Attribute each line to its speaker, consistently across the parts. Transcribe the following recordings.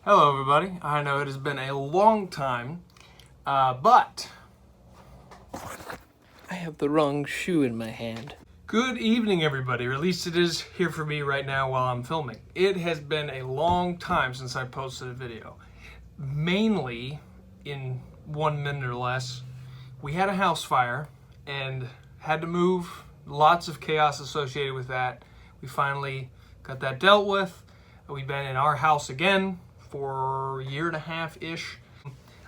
Speaker 1: Hello everybody, I know it has been a long time, but I have the wrong shoe in my hand. Good evening everybody, or at least it is here for me right now while I'm filming. It has been a long time since I posted a video. Mainly, in 1 minute or less, we had a house fire and had to move. Lots of chaos associated with that. We finally got that dealt with. We've been in our house again for a year and a half-ish.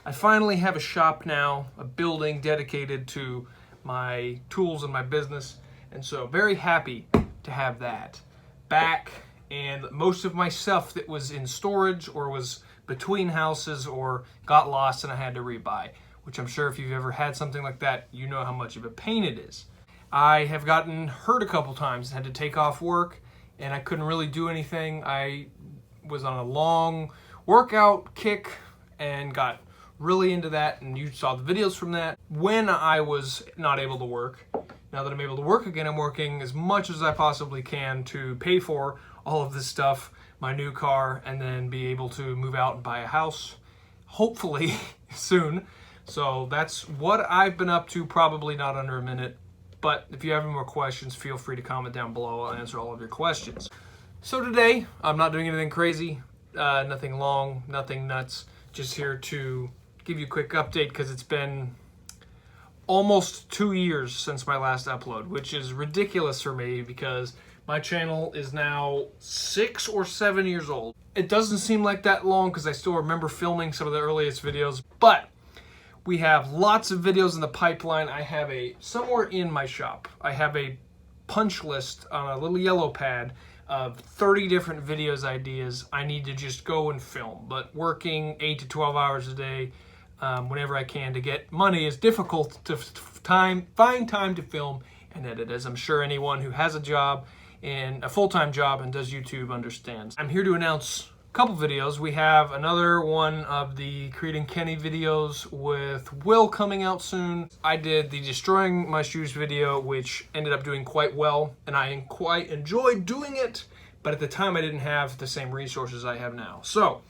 Speaker 1: I finally have a shop now, a building dedicated to my tools and my business, and so very happy to have that back. And most of my stuff that was in storage or was between houses or got lost and I had to rebuy, which I'm sure if you've ever had something like that, you know how much of a pain it is. I have gotten hurt a couple times, had to take off work, and I couldn't really do anything. I was on a long workout kick and got really into that, and you saw the videos from that. When I was not able to work, now that I'm able to work again, I'm working as much as I possibly can to pay for all of this stuff, my new car, and then be able to move out and buy a house, hopefully soon. So that's what I've been up to, probably not under a minute. But if you have any more questions, feel free to comment down below. I'll answer all of your questions. So today, I'm not doing anything crazy, nothing long, nothing nuts. Just here to give you a quick update because it's been almost 2 years since my last upload, which is ridiculous for me because my channel is now 6 or 7 years old. It doesn't seem like that long because I still remember filming some of the earliest videos, but we have lots of videos in the pipeline. I have somewhere in my shop, I have a punch list on a little yellow pad of 30 different videos ideas I need to just go and film. But working 8 to 12 hours a day, whenever I can to get money, is difficult to find time to film and edit, as I'm sure anyone who has a job and a full-time job and does YouTube understands. I'm here to announce couple videos. We have another one of the Creed & Kenny videos with Will coming out soon. I did the Destroying My Shoes video, which ended up doing quite well, and I quite enjoyed doing it, but at the time I didn't have the same resources I have now. So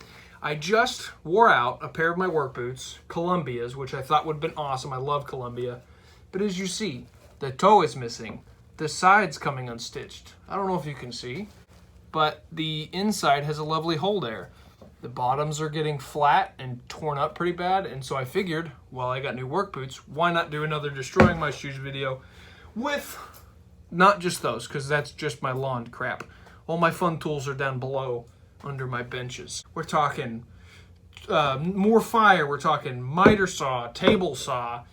Speaker 1: I just wore out a pair of my work boots, Columbia's, which I thought would have been awesome. I love Columbia. But as you see, the toe is missing. The side's coming unstitched. I don't know if you can see, but the inside has a lovely hole there. The bottoms are getting flat and torn up pretty bad, and so I figured, well, I got new work boots, why not do another Destroying My Shoes video with not just those, because that's just my lawn crap. All my fun tools are down below under my benches. We're talking more fire, we're talking miter saw, table saw,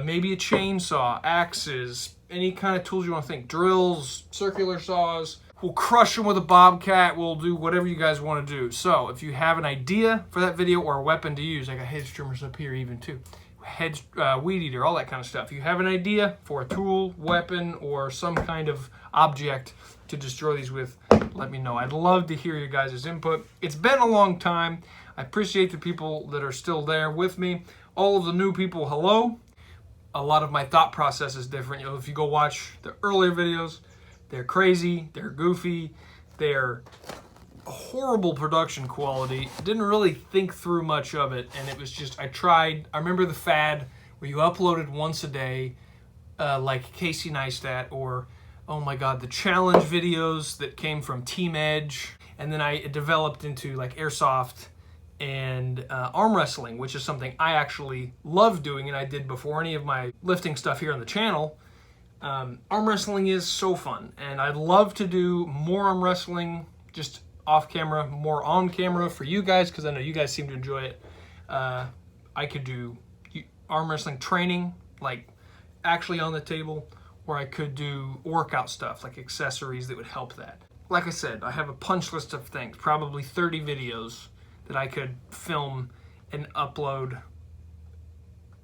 Speaker 1: maybe a chainsaw, axes, any kind of tools you want to think, drills, circular saws. We'll crush them with a bobcat. We'll do whatever you guys want to do. So if you have an idea for that video or a weapon to use, I got hedge trimmers up here even too. Hedge, weed eater, all that kind of stuff. If you have an idea for a tool, weapon, or some kind of object to destroy these with, let me know. I'd love to hear your guys' input. It's been a long time. I appreciate the people that are still there with me. All of the new people, hello. A lot of my thought process is different. You know, if you go watch the earlier videos, they're crazy, they're goofy, they're horrible production quality. Didn't really think through much of it, and it was just, I remember the fad where you uploaded once a day, like Casey Neistat, or, oh my god, the challenge videos that came from Team Edge, and then I developed into like airsoft and arm wrestling, which is something I actually love doing, and I did before any of my lifting stuff here on the channel. Arm wrestling is so fun, and I'd love to do more arm wrestling, just off camera, more on camera for you guys, because I know you guys seem to enjoy it. I could do arm wrestling training, like actually on the table, or I could do workout stuff, like accessories that would help that. Like I said, I have a punch list of things, probably 30 videos that I could film and upload.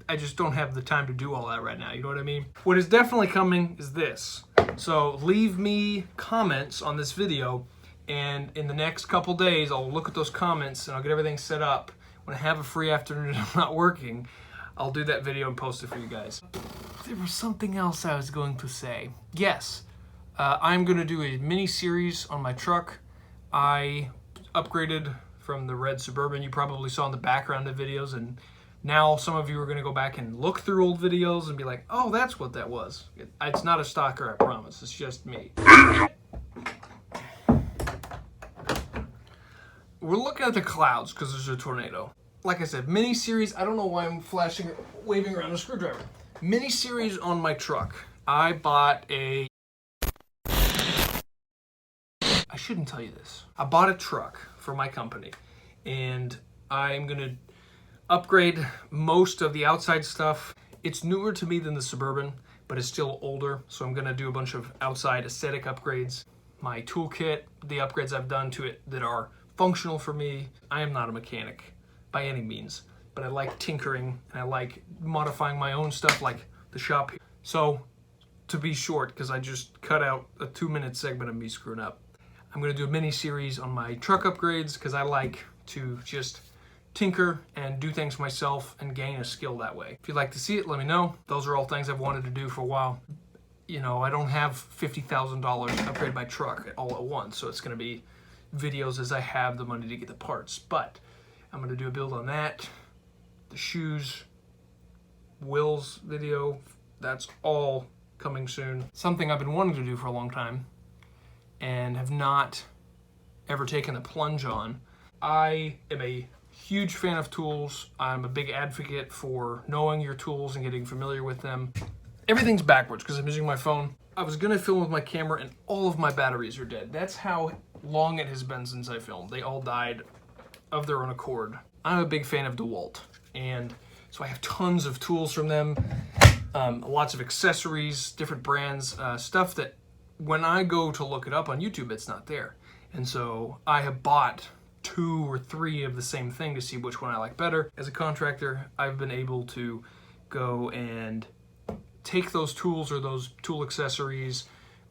Speaker 1: I just don't have the time to do all that right now, you know what I mean? What is definitely coming is this. So leave me comments on this video, and in the next couple days, I'll look at those comments and I'll get everything set up. When I have a free afternoon and I'm not working, I'll do that video and post it for you guys. There was something else I was going to say. Yes, I'm gonna do a mini series on my truck. I upgraded from the red Suburban. You probably saw in the background of videos, and now some of you are going to go back and look through old videos and be like, oh, that's what that was. It's not a stalker, I promise. It's just me. We're looking at the clouds because there's a tornado. Like I said, mini-series. I don't know why I'm waving around a screwdriver. Mini-series on my truck. I bought a... I shouldn't tell you this. I bought a truck for my company, and I'm going to upgrade most of the outside stuff. It's newer to me than the Suburban, but it's still older, so I'm going to do a bunch of outside aesthetic upgrades. My toolkit, the upgrades I've done to it that are functional for me. I am not a mechanic by any means, but I like tinkering and I like modifying my own stuff like the shop here. So to be short, because I just cut out a 2-minute segment of me screwing up, I'm going to do a mini series on my truck upgrades because I like to just tinker and do things myself and gain a skill that way. If you'd like to see it, let me know. Those are all things I've wanted to do for a while. You know, I don't have $50,000 to upgrade my truck all at once, so it's going to be videos as I have the money to get the parts. But I'm going to do a build on that, the shoes, Will's video. That's all coming soon. Something I've been wanting to do for a long time and have not ever taken the plunge on. I am a huge fan of tools. I'm a big advocate for knowing your tools and getting familiar with them. Everything's backwards because I'm using my phone. I was gonna film with my camera and all of my batteries are dead. That's how long it has been since I filmed. They all died of their own accord. I'm a big fan of DeWalt, and so I have tons of tools from them, lots of accessories, different brands, stuff that when I go to look it up on YouTube, it's not there. And so I have bought 2 or 3 of the same thing to see which one I like better. As a contractor, I've been able to go and take those tools or those tool accessories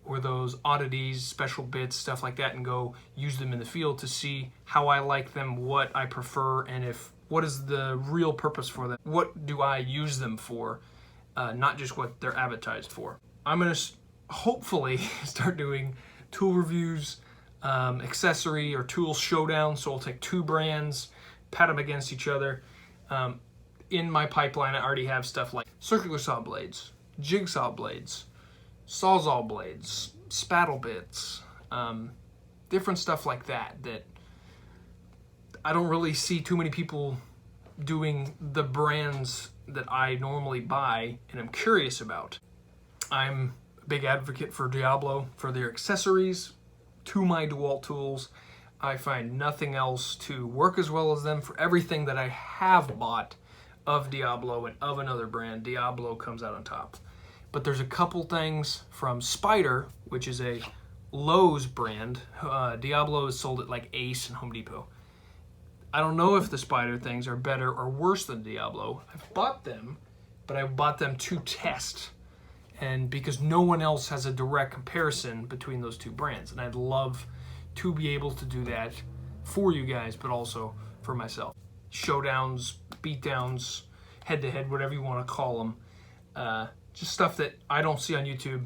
Speaker 1: or those oddities, special bits, stuff like that, and go use them in the field to see how I like them, what I prefer, and what is the real purpose for them. What do I use them for, not just what they're advertised for. I'm gonna hopefully start doing tool reviews, accessory or tool showdown, so I'll take 2 brands, pat them against each other. In my pipeline, I already have stuff like circular saw blades, jigsaw blades, sawzall blades, spattle bits, different stuff like that I don't really see too many people doing the brands that I normally buy and I'm curious about. I'm a big advocate for Diablo for their accessories to my DeWalt tools. I find nothing else to work as well as them. For everything that I have bought of Diablo and of another brand, Diablo comes out on top. But there's a couple things from Spyder, which is a Lowe's brand. Diablo is sold at like Ace and Home Depot. I don't know if the Spyder things are better or worse than Diablo. I've bought them, but I bought them to test. And because no one else has a direct comparison between those 2 brands. And I'd love to be able to do that for you guys, but also for myself. Showdowns, beatdowns, head-to-head, whatever you want to call them. Just stuff that I don't see on YouTube.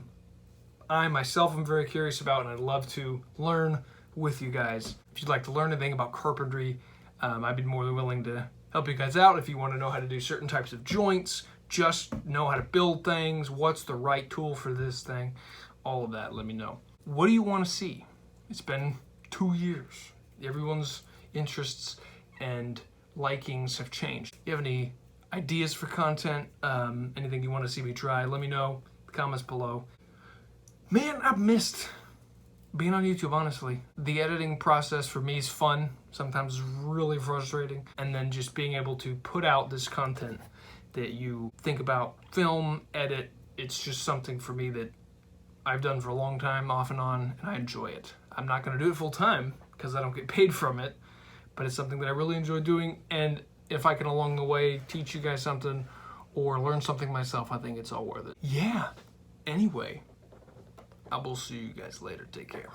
Speaker 1: I myself am very curious about, and I'd love to learn with you guys. If you'd like to learn anything about carpentry, I'd be more than willing to help you guys out. If you want to know how to do certain types of joints, just know how to build things, what's the right tool for this thing, all of that, let me know. What do you want to see? It's been 2 years. Everyone's interests and likings have changed. If you have any ideas for content, anything you want to see me try, let me know in the comments below. Man, I've missed being on YouTube, honestly. The editing process for me is fun, sometimes really frustrating, and then just being able to put out this content that you think about, film, edit, it's just something for me that I've done for a long time, off and on, and I enjoy it. I'm not going to do it full time because I don't get paid from it, but it's something that I really enjoy doing, and if I can along the way teach you guys something or learn something myself, I think it's all worth it. Yeah, anyway, I will see you guys later. Take care.